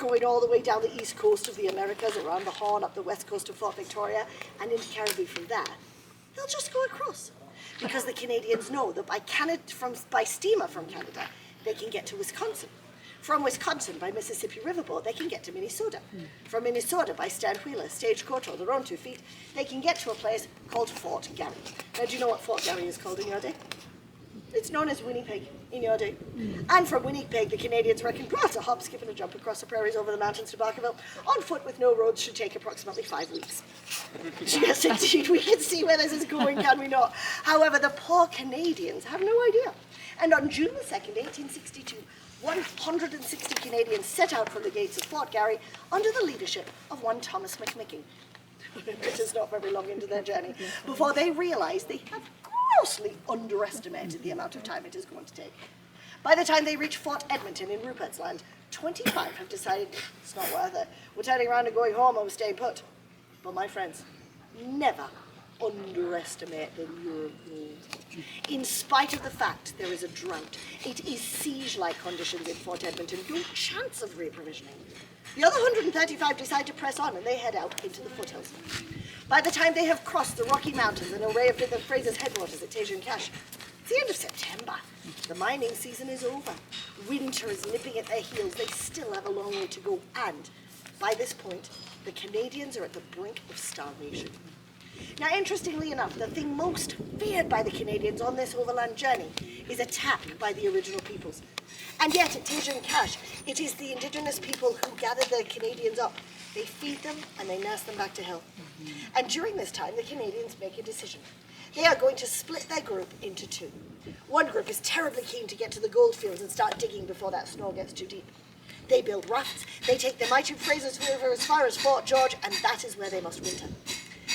going all the way down the east coast of the Americas, around the Horn, up the west coast of Fort Victoria, and into Caribou from there, they'll just go across. Because the Canadians know that by steamer from Canada, they can get to Wisconsin. From Wisconsin, by Mississippi Riverboat, they can get to Minnesota. From Minnesota, by stand-wheeler, stagecoach, or their own 2 feet, they can get to a place called Fort Garry. Now, do you know what Fort Garry is called in your day? It's known as Winnipeg in your day. And from Winnipeg, the Canadians reckon, well, a hop, skip, and a jump across the prairies over the mountains to Barkerville, on foot with no roads, should take approximately 5 weeks. Yes, indeed, we can see where this is going, can we not? However, the poor Canadians have no idea. And on June the 2nd, 1862, 160 Canadians set out from the gates of Fort Garry under the leadership of one Thomas McMicking. It is not very long into their journey before they realize they have grossly underestimated the amount of time it is going to take. By the time they reach Fort Edmonton in Rupert's Land, 25 have decided it's not worth it. We're turning around and going home, or we're staying put. But my friends, never underestimate the lure of gold. In spite of the fact there is a drought, it is siege-like conditions in Fort Edmonton, no chance of reprovisioning. The other 135 decide to press on, and they head out into the foothills. By the time they have crossed the Rocky Mountains and arrived at the Fraser's headwaters at Cache, it's the end of September. The mining season is over. Winter is nipping at their heels. They still have a long way to go, and by this point, the Canadians are at the brink of starvation. Now, interestingly enough, the thing most feared by the Canadians on this overland journey is attack by the original peoples. And yet, at Cache, it is the indigenous people who gather the Canadians up. They feed them and they nurse them back to health. And during this time, the Canadians make a decision. They are going to split their group into 2. One group is terribly keen to get to the goldfields and start digging before that snow gets too deep. They build rafts, they take the mighty Fraser's River as far as Fort George, and that is where they must winter.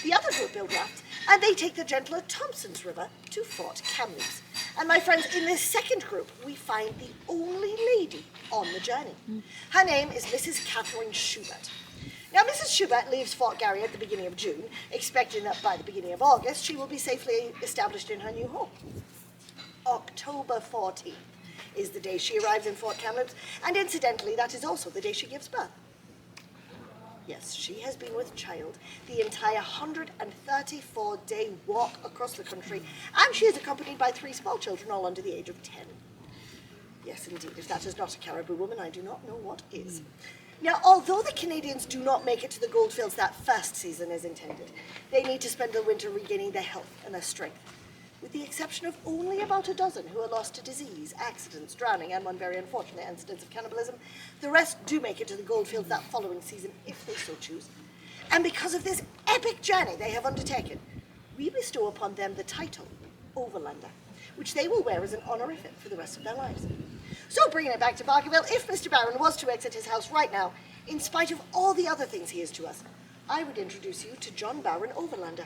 The other group build rafts, and they take the gentler Thompson's River to Fort Kamloops. And my friends, in this second group, we find the only lady on the journey. Her name is Mrs. Catherine Schubert. Now, Mrs. Schubert leaves Fort Garry at the beginning of June, expecting that by the beginning of August, she will be safely established in her new home. October 14th is the day she arrives in Fort Kamloops, and incidentally, that is also the day she gives birth. Yes, she has been with child the entire 134-day walk across the country, and she is accompanied by 3 small children, all under the age of 10. Yes, indeed, if that is not a Caribou woman, I do not know what is. Now, although the Canadians do not make it to the goldfields that first season as intended, they need to spend the winter regaining their health and their strength. With the exception of only about a dozen who are lost to disease, accidents, drowning, and one very unfortunate instance of cannibalism, the rest do make it to the goldfields that following season, if they so choose. And because of this epic journey they have undertaken, we bestow upon them the title, Overlander, which they will wear as an honorific for the rest of their lives. So bringing it back to Barkerville, if Mr. Barron was to exit his house right now, in spite of all the other things he is to us, I would introduce you to John Barron Overlander.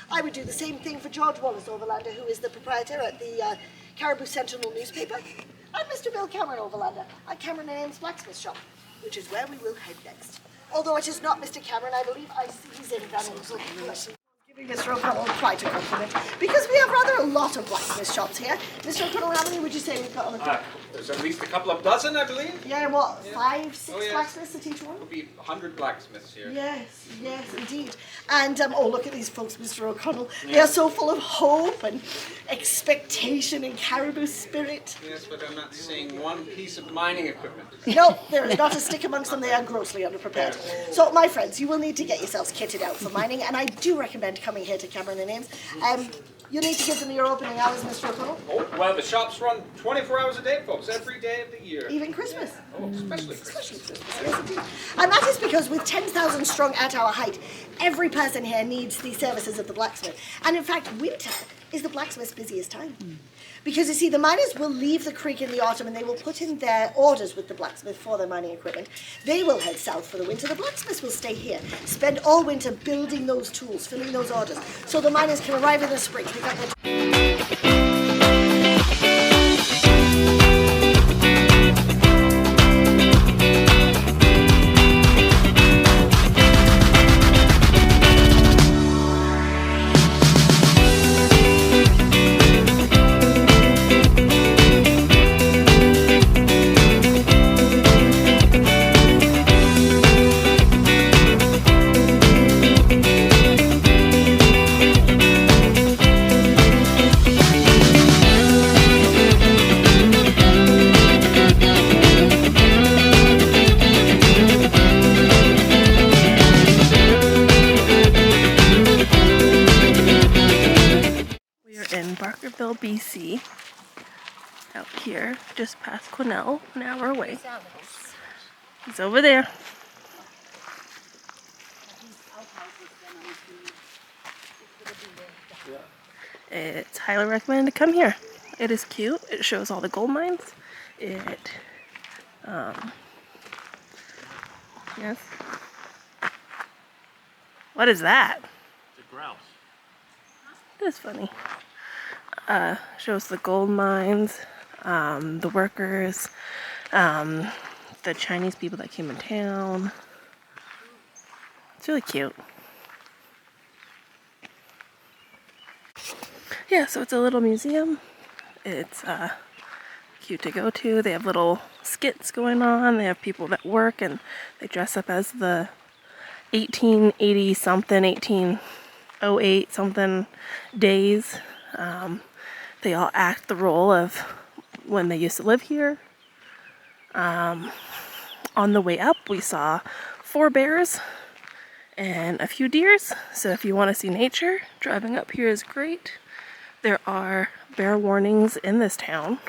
I would do the same thing for George Wallace Overlander, who is the proprietor at the Caribou Sentinel newspaper, and Mr. Bill Cameron Overlander at Cameron and Ames Blacksmith Shop, which is where we will head next. Although it is not Mr. Cameron, I believe I see he's in Van giving Mr. O'Connell quite a compliment, because we have rather a lot of blacksmith shops here. Mr. O'Connell, how many would you say we've got on the floor? There's at least a couple of dozen, I believe. Yeah, what, 5, 6 blacksmiths at each one? There'll be 100 blacksmiths here. Yes, yes, indeed. And, oh, look at these folks, Mr. O'Connell. Yeah. They are so full of hope and expectation and Caribou spirit. Yes, but I'm not seeing one piece of mining equipment. No, there is not a stick amongst them. They are grossly underprepared. So, my friends, you will need to get yourselves kitted out for mining, and I do recommend coming here to Cameron and Ames. You need to give them your opening hours, Mr. O'Connell. Oh, well, the shops run 24 hours a day, folks, every day of the year. Even Christmas. Oh, especially Christmas. Especially Christmas, yes indeed. And that is because with 10,000 strong at our height, every person here needs the services of the blacksmith. And in fact, winter is the blacksmith's busiest time. Because you see, the miners will leave the creek in the autumn and they will put in their orders with the blacksmith for their mining equipment. They will head south for the winter. The blacksmiths will stay here, spend all winter building those tools, filling those orders, so the miners can arrive in the spring, pick up their just past Quesnel, an hour away. He's over there. It's highly recommended to come here. It is cute. It shows all the gold mines. Yes. What is that? It's a grouse. It is funny. Shows the gold mines, the workers, the Chinese people that came in town. It's really cute. Yeah, so it's a little museum. It's cute to go to. They have little skits going on. They have people that work and they dress up as the 1880 something, 1808 something days. They all act the role of when they used to live here. On the way up, we saw 4 bears and a few deers. So if you want to see nature, driving up here is great. There are bear warnings in this town,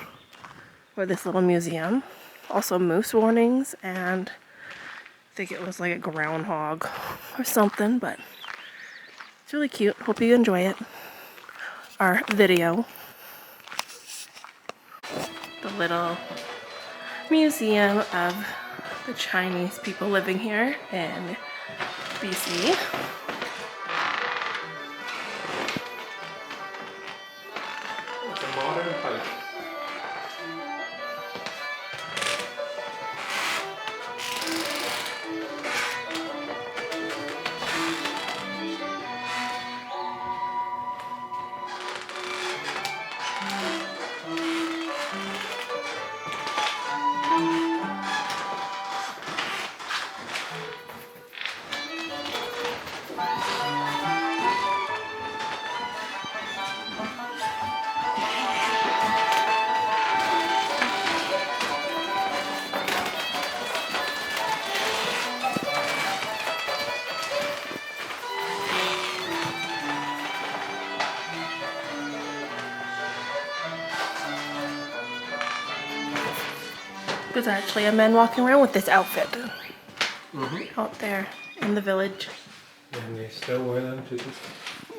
or this little museum. Also moose warnings, and I think it was like a groundhog or something, but it's really cute. Hope you enjoy it. Our video. The little museum of the Chinese people living here in BC. It's a modern pipe. There's actually a man walking around with this outfit out there in the village. And they still wear them to this.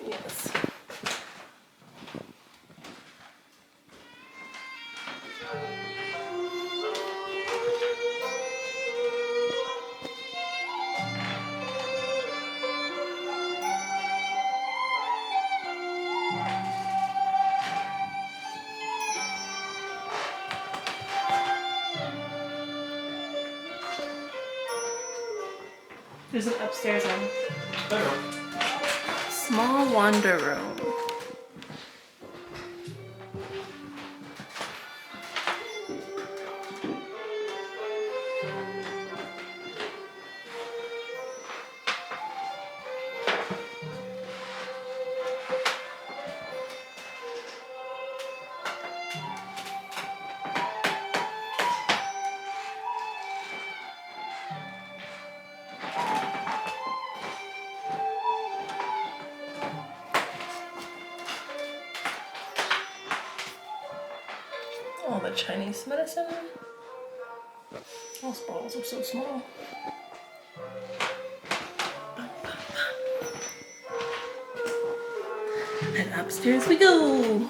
Yes. There's an upstairs one. Small wander room. All the Chinese medicine. Those bottles are so small. And upstairs we go.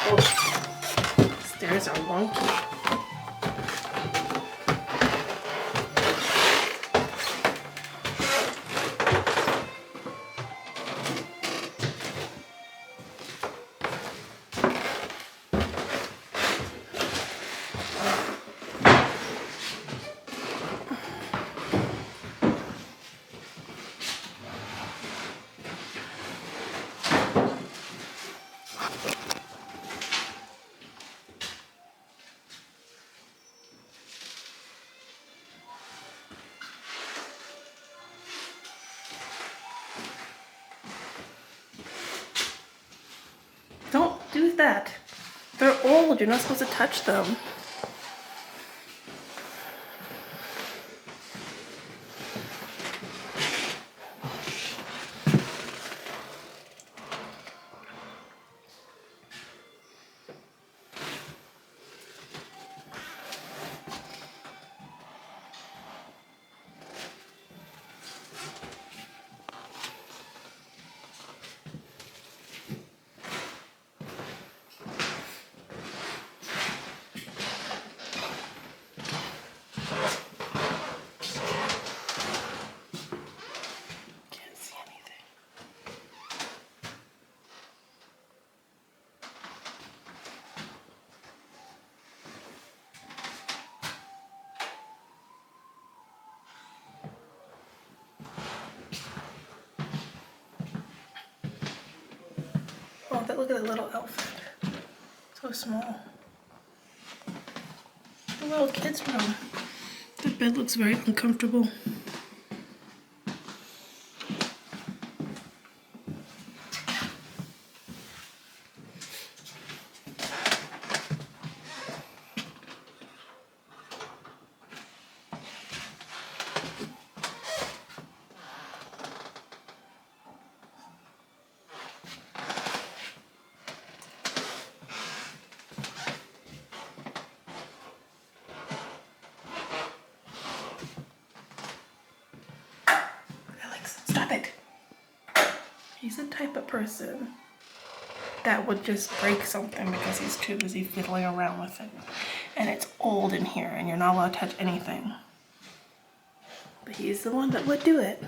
Oh, stairs are wonky. Don't do that. They're old. You're not supposed to touch them. But look at that little outfit. So small. The little kid's room. The bed looks very uncomfortable. Alex, stop it. He's the type of person that would just break something because he's too busy fiddling around with it. And it's old in here and you're not allowed to touch anything. But he's the one that would do it.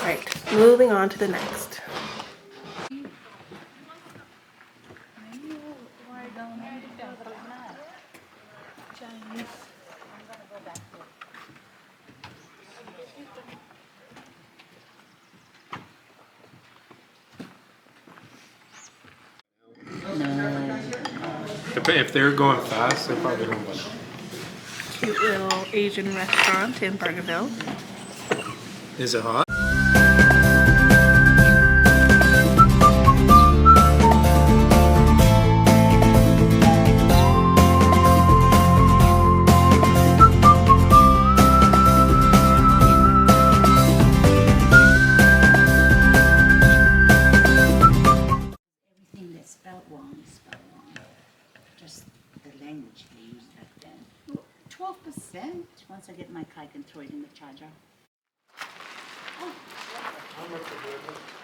Right, moving on to the next. If they're going fast, they're probably going by now. Cute little Asian restaurant in Barkerville. Is it hot? Everything that's spelled wrong is spelled wrong. Just the language they use back then. 12%. Once I get my car, I can throw it in the charger. Oh. How much is it?